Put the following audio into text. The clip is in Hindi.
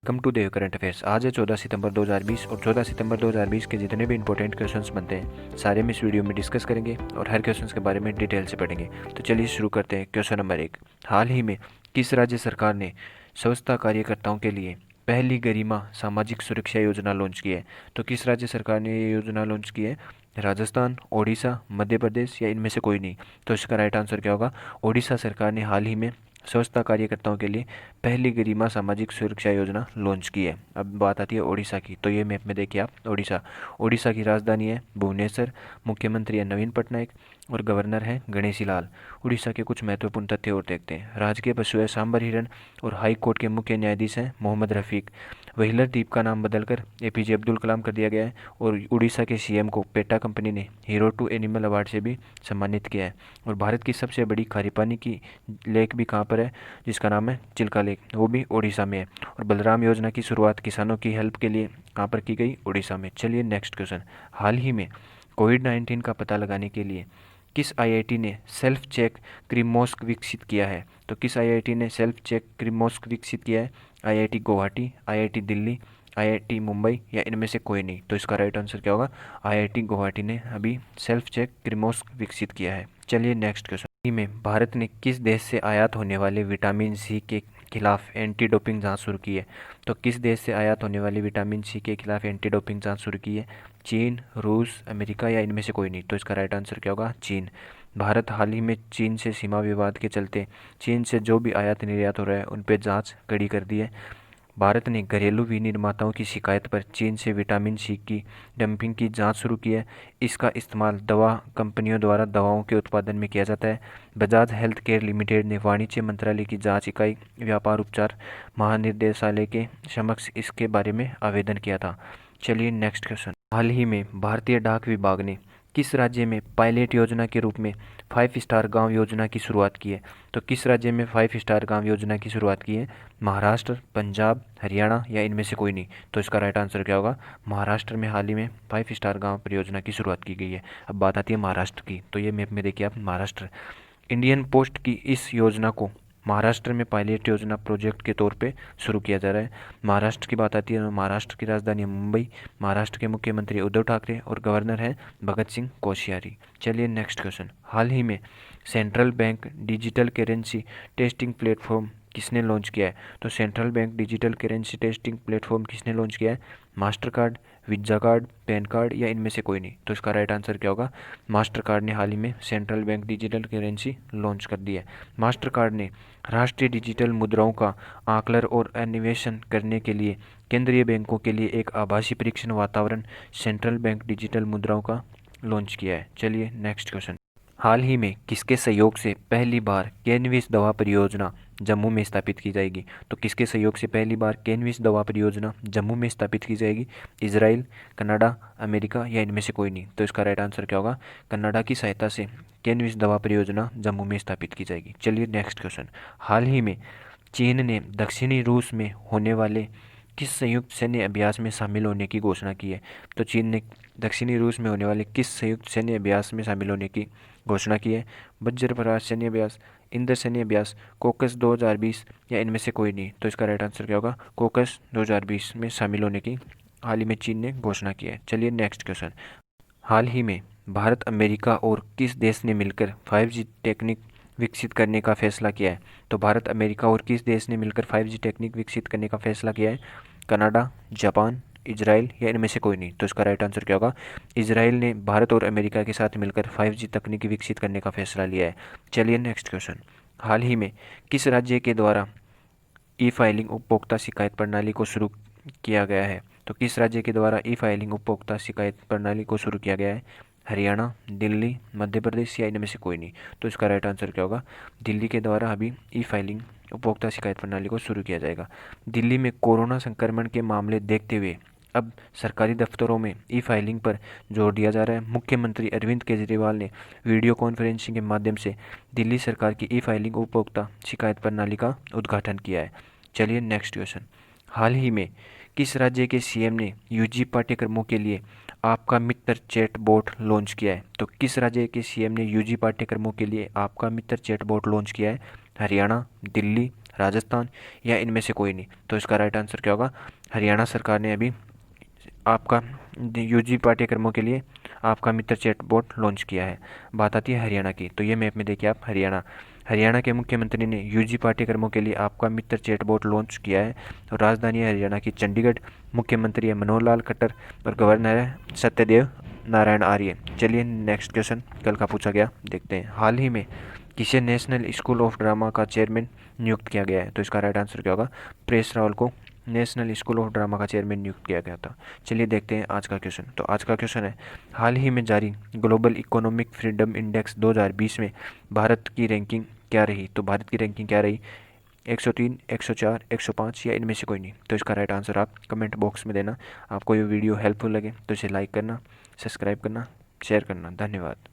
Welcome to the current affairs. आज है 14 सितंबर 2020 और 14 सितंबर 2020 के जितने भी इंपॉर्टेंट क्वेश्चंस बनते हैं सारे हम इस वीडियो में डिस्कस करेंगे और हर क्वेश्चंस के बारे में डिटेल से पढ़ेंगे। तो चलिए शुरू करते हैं। क्वेश्चन नंबर 1, हाल ही में किस राज्य सरकार ने स्वच्छता कार्यकर्ताओं के लिए पहली गरिमा सामाजिक सुरक्षा योजना लॉन्च की है? तो किस राज्य सरकार ने ये योजना लॉन्च की है? राजस्थान, ओडिशा, मध्य प्रदेश या इनमें से कोई नहीं? तो इसका राइट आंसर क्या होगा? ओडिशा सरकार ने हाल ही में स्वच्छता कार्यकर्ताओं के लिए पहली गरिमा सामाजिक सुरक्षा योजना लॉन्च की है। अब बात आती है ओडिशा की। तो ये मैप में देखिए आप, ओडिशा की राजधानी है भुवनेश्वर, मुख्यमंत्री है नवीन पटनायक और गवर्नर है गणेशी लाल। उड़ीसा के कुछ महत्वपूर्ण तथ्य और देखते हैं। राजकीय पशु है सांबर हिरन और हाई कोर्ट के मुख्य न्यायाधीश हैं मोहम्मद रफीक। व्हीलर द्वीप का नाम बदलकर एपीजे अब्दुल कलाम कर दिया गया है और उड़ीसा के सीएम को पेटा कंपनी ने हीरो टू एनिमल अवार्ड से भी सम्मानित किया है। और भारत की सबसे बड़ी खारी पानी की लेक भी कहाँ पर है, जिसका नाम है चिल्का लेक, वो भी ओडिशा में है। और बलराम योजना की शुरुआत किसानों की हेल्प के लिए कहाँ पर की गई? ओडिशा में। चलिए नेक्स्ट क्वेश्चन, हाल ही में कोविड-19 का पता लगाने के लिए किस आईआईटी ने सेल्फ चेक क्रिमोस्क विकसित किया है? तो किस आईआईटी ने सेल्फ चेक क्रिमोस्क विकसित किया है? IIT Guwahati, IIT Delhi, IIT Mumbai या इनमें से कोई नहीं? तो इसका राइट आंसर क्या होगा? आईआईटी गुवाहाटी ने अभी सेल्फ चेक क्रिमोस्क विकसित किया है। चलिए नेक्स्ट क्वेश्चन, में भारत ने किस देश से आयात होने वाले विटामिन सी के खिलाफ एंटी डोपिंग जांच शुरू की है? तो किस देश से आयात होने वाली विटामिन सी के खिलाफ एंटी डोपिंग जांच शुरू की है? चीन, रूस, अमेरिका या इनमें से कोई नहीं? तो इसका राइट आंसर क्या होगा? चीन। भारत हाल ही में चीन से सीमा विवाद के चलते चीन से जो भी आयात निर्यात हो रहा है उन पर जाँच कड़ी कर दी है। भारत ने घरेलू विनिर्माताओं की शिकायत पर चीन से विटामिन सी की डंपिंग की जांच शुरू की है। इसका इस्तेमाल दवा कंपनियों द्वारा दवाओं के उत्पादन में किया जाता है। बजाज हेल्थ केयर लिमिटेड ने वाणिज्य मंत्रालय की जांच इकाई व्यापार उपचार महानिदेशालय के समक्ष इसके बारे में आवेदन किया था। चलिए नेक्स्ट क्वेश्चन, हाल ही में भारतीय डाक विभाग ने किस राज्य में पायलट योजना के रूप में 5 स्टार गांव योजना की शुरुआत की है? तो किस राज्य में 5 स्टार गांव योजना की शुरुआत की है? महाराष्ट्र, पंजाब, हरियाणा या इनमें से कोई नहीं? तो इसका राइट आंसर क्या होगा? महाराष्ट्र में हाल ही में 5 स्टार गांव परियोजना की शुरुआत की गई है। अब बात आती है महाराष्ट्र की। तो ये मैप में देखिए आप, महाराष्ट्र। इंडियन पोस्ट की इस योजना को महाराष्ट्र में पायलट योजना प्रोजेक्ट के तौर पे शुरू किया जा रहा है। महाराष्ट्र की बात आती है तो महाराष्ट्र की राजधानी है मुंबई। महाराष्ट्र के मुख्यमंत्री उद्धव ठाकरे और गवर्नर हैं भगत सिंह कोश्यारी। चलिए नेक्स्ट क्वेश्चन, हाल ही में central bank digital currency testing platform किसने लॉन्च किया है? तो central bank digital currency testing platform किसने लॉन्च किया है? Master card, visa card, pan card या इनमें से कोई नहीं? तो इसका राइट आंसर क्या होगा? मास्टर कार्ड ने हाल ही में central bank digital currency launch कर दी है। मास्टर कार्ड ने राष्ट्रीय डिजिटल मुद्राओं का आकलन और अन्वेषण करने के लिए केंद्रीय बैंकों के लिए एक आभासी परीक्षण वातावरण सेंट्रल बैंक डिजिटल मुद्राओं का लॉन्च किया है। चलिए नेक्स्ट क्वेश्चन, हाल ही में किसके सहयोग से पहली बार कैनविस दवा परियोजना जम्मू में स्थापित की जाएगी? तो किसके सहयोग से पहली बार कैनविस दवा परियोजना जम्मू में स्थापित की जाएगी? इजराइल, कनाडा, अमेरिका या इनमें से कोई नहीं? तो इसका राइट आंसर क्या होगा? कनाडा की सहायता से कैनविस दवा परियोजना जम्मू में स्थापित की जाएगी। चलिए नेक्स्ट क्वेश्चन, हाल ही में चीन ने दक्षिणी रूस में होने वाले किस संयुक्त सैन्य अभ्यास में शामिल होने की घोषणा की है? तो चीन ने दक्षिणी रूस में होने वाले किस संयुक्त सैन्य अभ्यास में शामिल होने की घोषणा की है? वज्रपरास सैन्य अभ्यास, इंद्र सैन्य अभ्यास, कोकस 2020 या इनमें से कोई नहीं? तो इसका राइट आंसर क्या होगा? कोकस 2020 में शामिल होने की हाल ही में चीन ने घोषणा की है। चलिए नेक्स्ट क्वेश्चन, हाल ही में भारत, अमेरिका और किस देश ने मिलकर 5G टेक्निक विकसित करने का फैसला किया है? तो भारत, अमेरिका और किस देश ने मिलकर 5G टेक्निक विकसित करने का फैसला किया है? कनाडा, जापान, इजराइल या इनमें से कोई नहीं? तो इसका राइट आंसर क्या होगा? इजराइल ने भारत और अमेरिका के साथ मिलकर 5G तकनीक विकसित करने का फैसला लिया है। चलिए नेक्स्ट क्वेश्चन, हाल ही में किस राज्य के द्वारा ई फाइलिंग उपभोक्ता शिकायत प्रणाली को शुरू किया गया है? तो किस राज्य के द्वारा ई फाइलिंग उपभोक्ता शिकायत प्रणाली को शुरू किया गया है? हरियाणा, दिल्ली, मध्य प्रदेश या इनमें से कोई नहीं? तो इसका राइट आंसर क्या होगा? दिल्ली के द्वारा अभी ई फाइलिंग उपभोक्ता शिकायत प्रणाली को शुरू किया जाएगा। दिल्ली में कोरोना संक्रमण के मामले देखते हुए अब सरकारी दफ्तरों में ई फाइलिंग पर जोर दिया जा रहा है। मुख्यमंत्री अरविंद केजरीवाल ने वीडियो कॉन्फ्रेंसिंग के माध्यम से दिल्ली सरकार की ई फाइलिंग उपभोक्ता शिकायत प्रणाली का उद्घाटन किया है। चलिए नेक्स्ट क्वेश्चन, हाल ही में किस राज्य के सीएम ने यूजी पाठ्यक्रमों के लिए आपका मित्र चैट बोट लॉन्च किया है? तो किस राज्य के सीएम ने यूजी पाठ्यक्रमों के लिए आपका मित्र चैट बोट लॉन्च किया है? हरियाणा, दिल्ली, राजस्थान या इनमें से कोई नहीं। तो इसका राइट आंसर क्या होगा? हरियाणा सरकार ने अभी आपका यूजी पाठ्यक्रमों के लिए आपका मित्र चैटबॉट लॉन्च किया है। बात आती है हरियाणा की, तो ये मैप में देखिए आप हरियाणा के मुख्यमंत्री ने यूजी पाठ्यक्रमों के लिए आपका मित्र चैटबॉट लॉन्च किया है। और राजधानी है हरियाणा की चंडीगढ़, मुख्यमंत्री है मनोहर लाल खट्टर और गवर्नर है सत्यदेव नारायण आर्य। चलिए नेक्स्ट क्वेश्चन कल का पूछा गया देखते हैं। हाल ही में किसे नेशनल स्कूल ऑफ ड्रामा का चेयरमैन नियुक्त किया गया है? तो इसका राइट आंसर क्या होगा? परेश रावल को नेशनल स्कूल ऑफ ड्रामा का चेयरमैन नियुक्त किया गया था। चलिए देखते हैं आज का क्वेश्चन। तो आज का क्वेश्चन है, हाल ही में जारी ग्लोबल इकोनॉमिक फ्रीडम इंडेक्स 2020 में भारत की रैंकिंग क्या रही? तो भारत की रैंकिंग क्या रही? 103, 104, 105 या इनमें से कोई नहीं? तो इसका राइट आंसर आप कमेंट बॉक्स में देना। आपको ये वीडियो हेल्पफुल लगे तो इसे लाइक करना, सब्सक्राइब करना, शेयर करना। धन्यवाद।